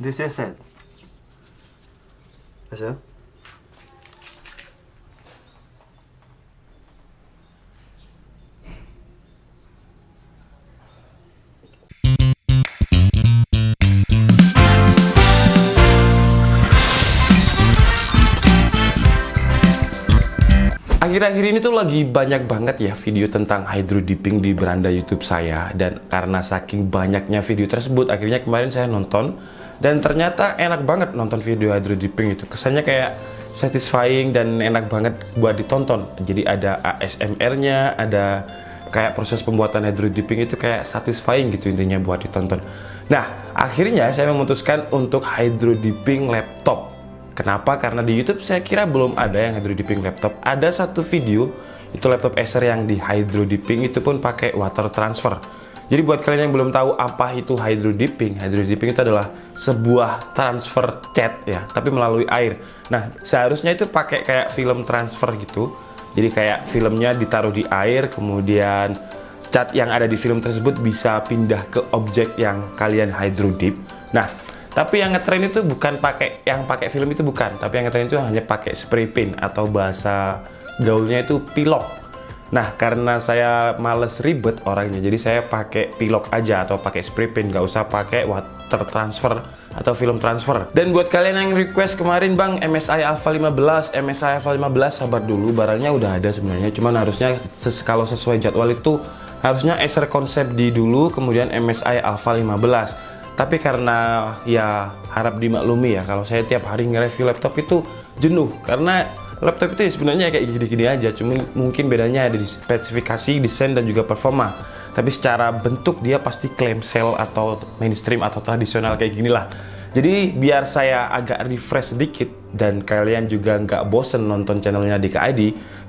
This is it. Hasil? Akhir-akhir ini tuh lagi banyak banget ya video tentang hydro dipping di beranda YouTube saya, dan karena saking banyaknya video tersebut akhirnya kemarin saya nonton dan ternyata enak banget nonton video hydro dipping itu. Kesannya kayak satisfying dan enak banget buat ditonton. Jadi ada ASMR-nya, ada kayak proses pembuatan hydro dipping itu kayak satisfying gitu intinya buat ditonton. Nah, akhirnya saya memutuskan untuk hydro dipping laptop. Kenapa? Karena di YouTube saya kira belum ada yang hydro dipping laptop. Ada satu video, itu laptop Acer yang di hydro dipping, itu pun pakai water transfer. Jadi buat kalian yang belum tahu apa itu hydro dipping itu adalah sebuah transfer cat ya, tapi melalui air. Nah, seharusnya itu pakai kayak film transfer gitu. Jadi kayak filmnya ditaruh di air, kemudian cat yang ada di film tersebut bisa pindah ke objek yang kalian hydro dip. Nah, tapi yang ngetren itu bukan pakai film itu bukan, tapi yang ngetren itu hanya pakai spray paint atau bahasa gaulnya itu pilok. Nah, karena saya males ribet orangnya, jadi saya pakai pilok aja atau pakai spray paint, nggak usah pakai water transfer atau film transfer. Dan buat kalian yang request kemarin, Bang, MSI Alpha 15, MSI Alpha 15, sabar dulu, barangnya udah ada sebenarnya, cuman harusnya kalau sesuai jadwal itu harusnya Acer Concept D dulu, kemudian MSI Alpha 15. Tapi karena ya harap dimaklumi ya, kalau saya tiap hari nge-review laptop itu jenuh. Karena laptop itu ya sebenarnya kayak gini-gini aja, cuma mungkin bedanya ada di spesifikasi, desain, dan juga performa. Tapi secara bentuk dia pasti clamshell atau mainstream atau tradisional kayak gini lah. Jadi biar saya agak refresh sedikit dan kalian juga nggak bosen nonton channelnya DKID,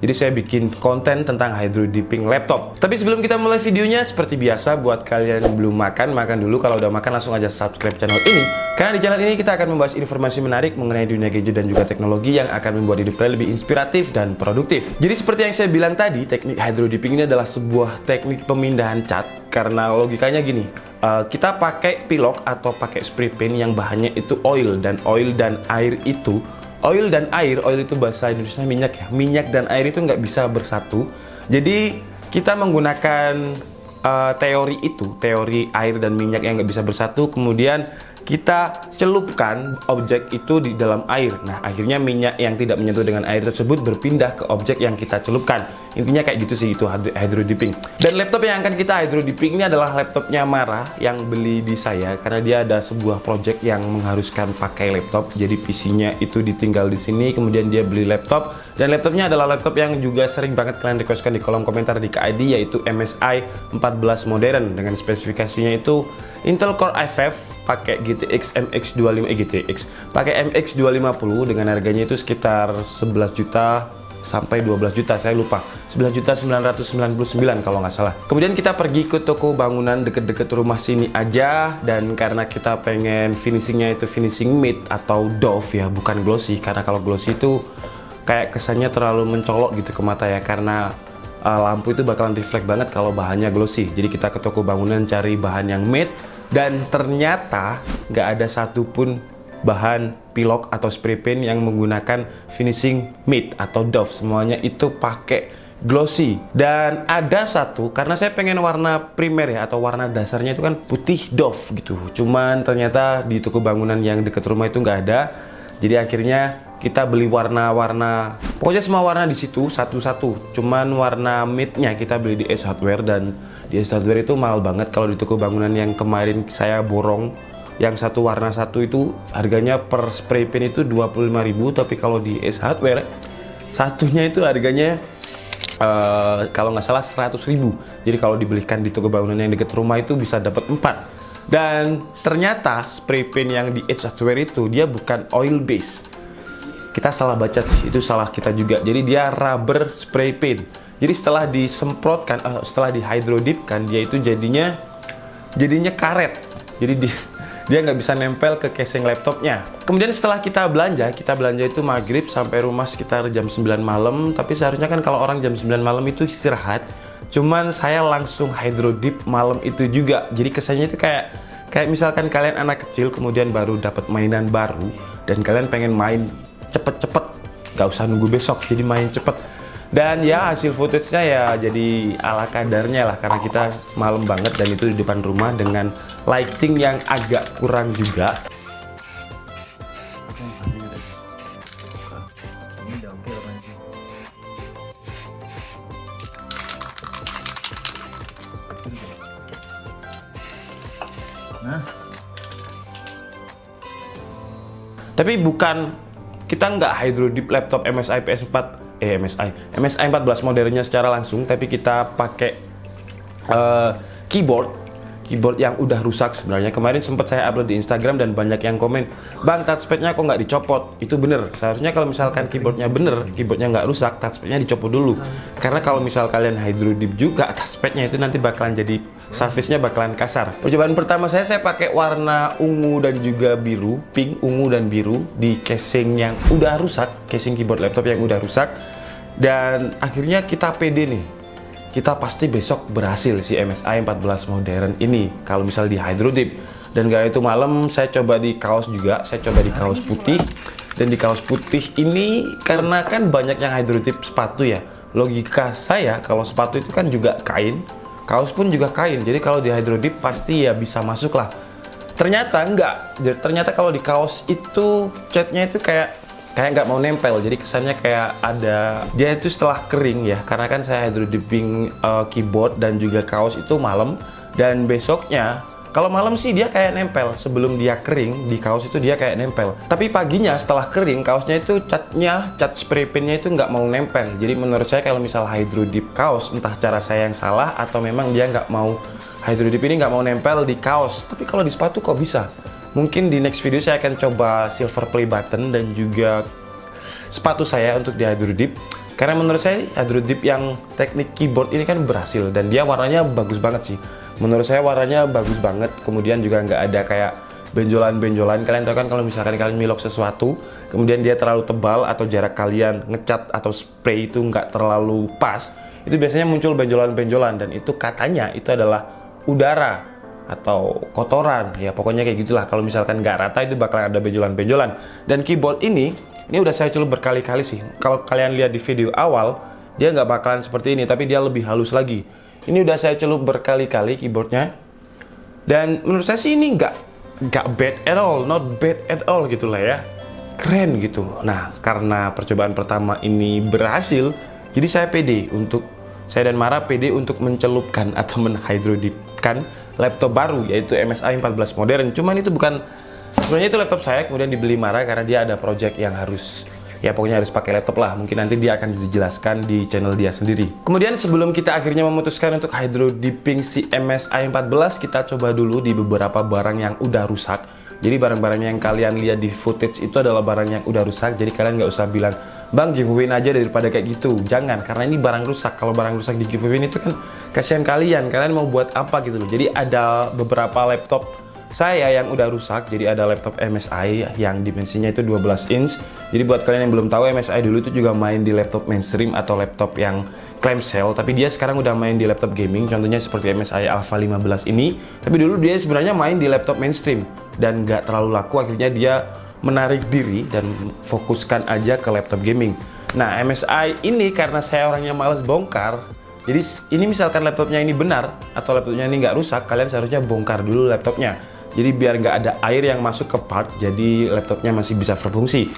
jadi saya bikin konten tentang hydro dipping laptop. Tapi sebelum kita mulai videonya, seperti biasa buat kalian yang belum makan dulu. Kalau udah makan langsung aja subscribe channel ini, karena di channel ini kita akan membahas informasi menarik mengenai dunia gadget dan juga teknologi yang akan membuat hidup kalian lebih inspiratif dan produktif. Jadi seperti yang saya bilang tadi, teknik hydro dipping ini adalah sebuah teknik pemindahan cat. Karena logikanya gini, kita pakai pilok atau pakai spray paint yang bahannya itu oil dan air itu, oil itu bahasa Indonesia minyak ya, minyak dan air itu nggak bisa bersatu. Jadi kita menggunakan teori air dan minyak yang nggak bisa bersatu, kemudian kita celupkan objek itu di dalam air. Nah, akhirnya minyak yang tidak menyentuh dengan air tersebut berpindah ke objek yang kita celupkan. Intinya kayak gitu sih, itu hydro dipping. Dan laptop yang akan kita hydro dipping ini adalah laptopnya Mara yang beli di saya, karena dia ada sebuah project yang mengharuskan pakai laptop. Jadi PC-nya itu ditinggal di sini, kemudian dia beli laptop. Dan laptopnya adalah laptop yang juga sering banget kalian requestkan di kolom komentar di KID, yaitu MSI 14 modern dengan spesifikasinya itu Intel Core i5 pakai GTX pakai MX 250 dengan harganya itu sekitar 11 juta sampai 12 juta, saya lupa, 11.999 kalau nggak salah. Kemudian kita pergi ke toko bangunan deket-deket rumah sini aja, dan karena kita pengen finishingnya itu finishing matte atau doff ya, bukan glossy, karena kalau glossy itu kayak kesannya terlalu mencolok gitu ke mata ya, karena lampu itu bakalan reflect banget kalau bahannya glossy. Jadi kita ke toko bangunan cari bahan yang matte, dan ternyata nggak ada satupun bahan pilok atau spray paint yang menggunakan finishing matte atau doff. Semuanya itu pakai glossy. Dan ada satu, karena saya pengen warna primer ya, atau warna dasarnya itu kan putih doff gitu. Cuman ternyata di toko bangunan yang deket rumah itu nggak ada. Jadi akhirnya kita beli warna-warna, pokoknya semua warna di situ satu-satu. Cuman warna matte-nya kita beli di Ace Hardware, dan di Ace Hardware itu mahal banget. Kalau di toko bangunan yang kemarin saya borong, yang satu warna satu itu harganya per spray paint itu 25.000, tapi kalau di Ace Hardware satunya itu harganya kalau nggak salah 100.000. Jadi kalau dibelikan di toko bangunan yang dekat rumah itu bisa dapat 4. Dan ternyata spray paint yang di Ace Hardware itu dia bukan oil base. Kita salah baca, itu salah kita juga. Jadi dia rubber spray paint. Jadi setelah disemprotkan, setelah di hydro dip kan, dia itu jadinya karet. Jadi dia nggak bisa nempel ke casing laptopnya. Kemudian setelah kita belanja itu maghrib sampai rumah sekitar jam 9 malam. Tapi seharusnya kan kalau orang jam 9 malam itu istirahat. Cuman saya langsung hydro dip malam itu juga. Jadi kesannya itu kayak Kayak misalkan kalian anak kecil kemudian baru dapat mainan baru dan kalian pengen main cepet-cepet, gak usah nunggu besok, jadi main cepet. Dan ya hasil footage-nya ya jadi ala kadarnya lah, karena kita malam banget dan itu di depan rumah dengan lighting yang agak kurang juga. Tapi bukan, kita nggak hydro dip laptop MSI PS4 MSI 14 modernnya secara langsung, tapi kita pakai keyboard yang udah rusak sebenarnya. Kemarin sempat saya upload di Instagram dan banyak yang komen, "Bang, touchpadnya kok nggak dicopot?" Itu bener, seharusnya kalau misalkan keyboardnya bener, keyboardnya nggak rusak, touchpadnya dicopot dulu. Karena kalau misal kalian hydro dip juga, touchpadnya itu nanti bakalan jadi surface-nya bakalan kasar. Percobaan pertama saya pakai warna ungu dan juga biru, pink, ungu dan biru di casing yang udah rusak, casing keyboard laptop yang udah rusak. Dan akhirnya kita pede nih, kita pasti besok berhasil si MSI 14 modern ini kalau misal di hydro dip. Dan gak itu malam saya coba di kaos juga, saya coba di kaos putih. Dan di kaos putih ini karena kan banyak yang hydro dip sepatu ya, logika saya kalau sepatu itu kan juga kain, kaos pun juga kain, jadi kalau di hydro dip pasti ya bisa masuk lah. Ternyata enggak, ternyata kalau di kaos itu catnya itu kayak nggak mau nempel, jadi kesannya kayak ada, dia itu setelah kering ya, karena kan saya hydro dipping keyboard dan juga kaos itu malam, dan besoknya kalau malam sih dia kayak nempel, sebelum dia kering di kaos itu dia kayak nempel, tapi paginya setelah kering kaosnya itu cat spray paintnya itu nggak mau nempel. Jadi menurut saya kalau misal hydro dip kaos, entah cara saya yang salah atau memang dia nggak mau, hydro dip ini nggak mau nempel di kaos, tapi kalau di sepatu kok bisa. Mungkin di next video saya akan coba silver play button dan juga sepatu saya untuk di hydro dip. Karena menurut saya hydro dip yang teknik keyboard ini kan berhasil dan dia warnanya bagus banget sih. Menurut saya warnanya bagus banget. Kemudian juga nggak ada kayak benjolan-benjolan. Kalian tahu kan kalau misalkan kalian milok sesuatu, kemudian dia terlalu tebal atau jarak kalian ngecat atau spray itu nggak terlalu pas, itu biasanya muncul benjolan-benjolan dan itu katanya itu adalah udara atau kotoran ya, pokoknya kayak gitulah. Kalau misalkan nggak rata itu bakalan ada benjolan-benjolan. Dan keyboard ini udah saya celup berkali-kali sih. Kalau kalian lihat di video awal dia nggak bakalan seperti ini, tapi dia lebih halus lagi. Ini udah saya celup berkali-kali keyboardnya, dan menurut saya sih ini nggak bad at all, not bad at all gitulah ya, keren gitu. Nah karena percobaan pertama ini berhasil, jadi saya dan Mara pede untuk mencelupkan atau menhydrodipkan laptop baru yaitu MSI 14 modern. Cuman itu bukan, sebenarnya itu laptop saya kemudian dibeli Mara karena dia ada project yang harus, ya pokoknya harus pakai laptop lah. Mungkin nanti dia akan dijelaskan di channel dia sendiri. Kemudian sebelum kita akhirnya memutuskan untuk hydro dipping si MSI 14, kita coba dulu di beberapa barang yang udah rusak. Jadi barang-barang yang kalian lihat di footage itu adalah barang yang udah rusak. Jadi kalian nggak usah bilang, "Bang, giveaway aja daripada kayak gitu." Jangan, karena ini barang rusak. Kalau barang rusak di giveaway itu kan kasihan kalian mau buat apa gitu loh. Jadi ada beberapa laptop saya yang udah rusak. Jadi ada laptop MSI yang dimensinya itu 12 inch. Jadi buat kalian yang belum tahu, MSI dulu itu juga main di laptop mainstream atau laptop yang clamshell, tapi dia sekarang udah main di laptop gaming, contohnya seperti MSI Alpha 15 ini. Tapi dulu dia sebenarnya main di laptop mainstream dan nggak terlalu laku, akhirnya dia menarik diri dan fokuskan aja ke laptop gaming. Nah MSI ini karena saya orangnya males bongkar, jadi ini misalkan laptopnya ini benar atau laptopnya ini nggak rusak, kalian seharusnya bongkar dulu laptopnya. Jadi biar nggak ada air yang masuk ke part, jadi laptopnya masih bisa berfungsi.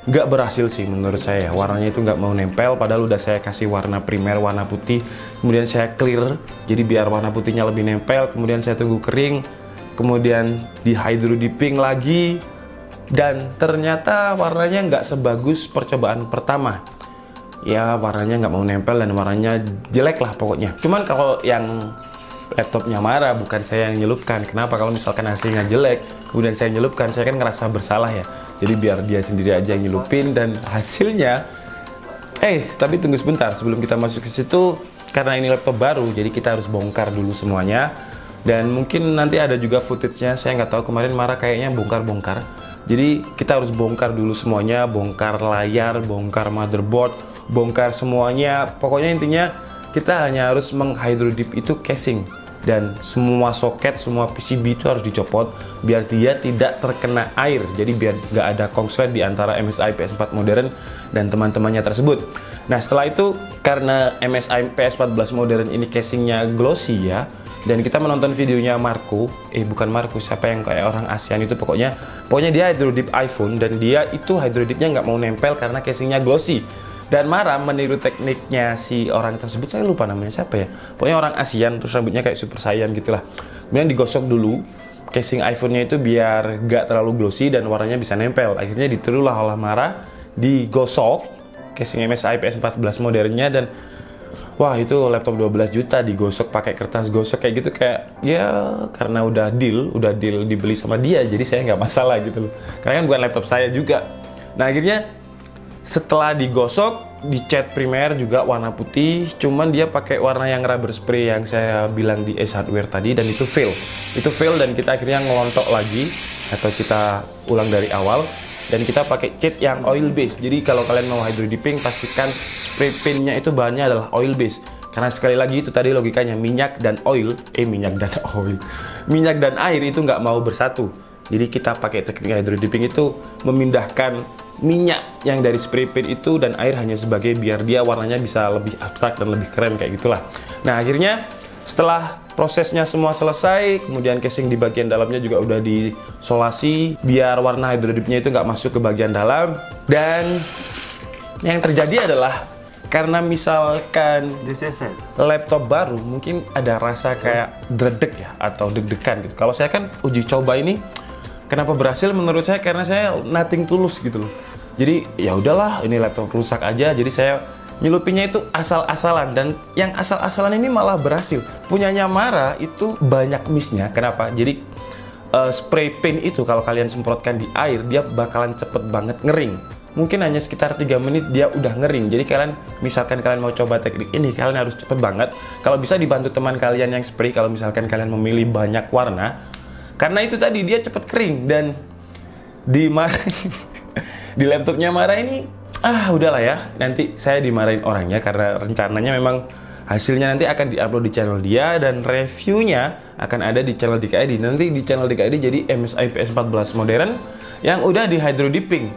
Nggak berhasil sih menurut saya, warnanya itu nggak mau nempel, padahal udah saya kasih warna primer, warna putih, kemudian saya clear, jadi biar warna putihnya lebih nempel, kemudian saya tunggu kering, kemudian di hydro dipping lagi, dan ternyata warnanya nggak sebagus percobaan pertama. Ya warnanya nggak mau nempel dan warnanya jelek lah pokoknya. Cuman kalau yang laptopnya marah, bukan saya yang nyelupkan. Kenapa? Kalau misalkan hasilnya jelek, kemudian saya nyelupkan, saya kan ngerasa bersalah ya. Jadi biar dia sendiri aja yang nyelupin dan hasilnya. Tapi tunggu sebentar, sebelum kita masuk ke situ, karena ini laptop baru, jadi kita harus bongkar dulu semuanya. Dan mungkin nanti ada juga footage-nya, saya nggak tahu, kemarin marah kayaknya bongkar-bongkar. Jadi kita harus bongkar dulu semuanya, bongkar layar, bongkar motherboard, bongkar semuanya. Pokoknya intinya kita hanya harus menghydro dip itu casing. Dan semua soket, semua PCB itu harus dicopot biar dia tidak terkena air. Jadi biar nggak ada korslet di antara MSI PS4 modern dan teman-temannya tersebut. Nah setelah itu, karena MSI PS14 modern ini casingnya glossy ya, dan kita menonton videonya Marco, bukan Marco, siapa yang kayak orang ASEAN itu, pokoknya dia hydro dip iPhone, dan dia itu hydro dipnya nggak mau nempel karena casingnya glossy. Dan marah meniru tekniknya si orang tersebut, saya lupa namanya siapa ya, pokoknya orang ASEAN, terus rambutnya kayak Super Saiyan gitulah. Kemudian digosok dulu casing iPhone-nya itu biar nggak terlalu glossy dan warnanya bisa nempel. Akhirnya ditirulah oleh marah, digosok casing MSI PS14 modernnya, dan wah itu laptop 12 juta digosok pakai kertas gosok kayak gitu, kayak ya karena udah deal dibeli sama dia, jadi saya nggak masalah gitu loh, karena kan bukan laptop saya juga. Nah akhirnya setelah digosok, dicat primer juga warna putih, cuman dia pakai warna yang rubber spray yang saya bilang di Ace Hardware tadi, dan itu fail dan kita akhirnya ngelontok lagi atau kita ulang dari awal. Dan kita pakai cat yang oil base. Jadi kalau kalian mau hydro dipping, pastikan spray paintnya itu bahannya adalah oil base. Karena sekali lagi itu tadi logikanya, minyak dan air itu nggak mau bersatu. Jadi kita pakai teknik hydro dipping itu memindahkan minyak yang dari spray paint itu dan air hanya sebagai biar dia warnanya bisa lebih abstrak dan lebih keren kayak gitulah. Nah akhirnya setelah prosesnya semua selesai, kemudian casing di bagian dalamnya juga udah disolasi biar warna hydro dipnya itu nggak masuk ke bagian dalam. Dan yang terjadi adalah karena misalkan laptop baru, mungkin ada rasa kayak dredeg ya atau deg-degan gitu. Kalau saya kan uji coba ini, kenapa berhasil menurut saya karena saya nothing tulus gitu loh. Jadi ya udahlah, ini laptop rusak aja, jadi saya nyelupinnya itu asal-asalan, dan yang asal-asalan ini malah berhasil. Punyanya Mara itu banyak missnya. Kenapa? Jadi spray paint itu kalau kalian semprotkan di air, dia bakalan cepet banget ngering. Mungkin hanya sekitar 3 menit dia udah ngering. Jadi kalian, misalkan kalian mau coba teknik ini, kalian harus cepet banget. Kalau bisa dibantu teman kalian yang spray, kalau misalkan kalian memilih banyak warna. Karena itu tadi dia cepet kering. Dan di di laptopnya Mara ini, udahlah ya, nanti saya dimarahin orangnya karena rencananya memang hasilnya nanti akan diupload di channel dia dan reviewnya akan ada di channel DKID. Nanti di channel DKID jadi MSI PS14 modern yang udah di hydro dipping.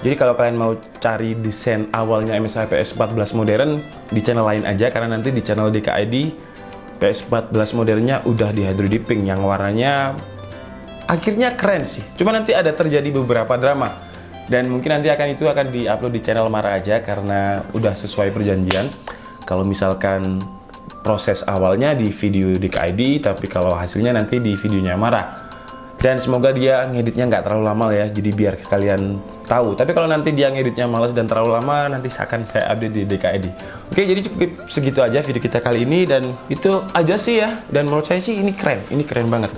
Jadi kalau kalian mau cari desain awalnya MSI PS14 modern di channel lain aja, karena nanti di channel DKID PS14 modernnya udah di hydro dipping yang warnanya akhirnya keren sih. Cuma nanti ada terjadi beberapa drama. Dan mungkin nanti akan di-upload di channel Mara aja karena udah sesuai perjanjian. Kalau misalkan proses awalnya di video DKID, tapi kalau hasilnya nanti di videonya Mara. Dan semoga dia ngeditnya nggak terlalu lama ya, jadi biar kalian tahu. Tapi kalau nanti dia ngeditnya males dan terlalu lama, nanti akan saya update di DKID. Oke, jadi cukup segitu aja video kita kali ini, dan itu aja sih ya. Dan menurut saya sih ini keren banget.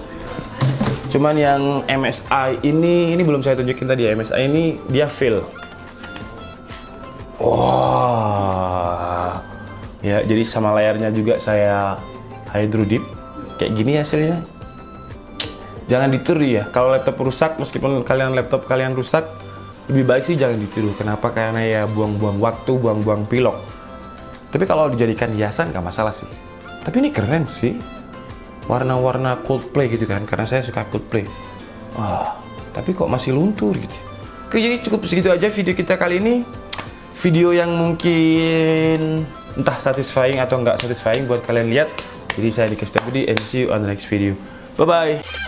Cuman yang MSI ini belum saya tunjukin tadi ya. MSI ini dia fail. Wah. Ya, jadi sama layarnya juga saya hydro dip. Kayak gini hasilnya. Jangan ditiru ya. Kalau laptop rusak, meskipun laptop kalian rusak, lebih baik sih jangan ditiru. Kenapa? Karena ya buang-buang waktu, buang-buang pilok. Tapi kalau dijadikan hiasan nggak masalah sih. Tapi ini keren sih. Warna-warna Coldplay gitu kan, karena saya suka Coldplay. Wah, tapi kok masih luntur gitu. Oke, jadi cukup segitu aja video kita kali ini. Video yang mungkin entah satisfying atau nggak satisfying buat kalian lihat. Jadi saya Diki Setiabudi and see you on the next video. Bye-bye.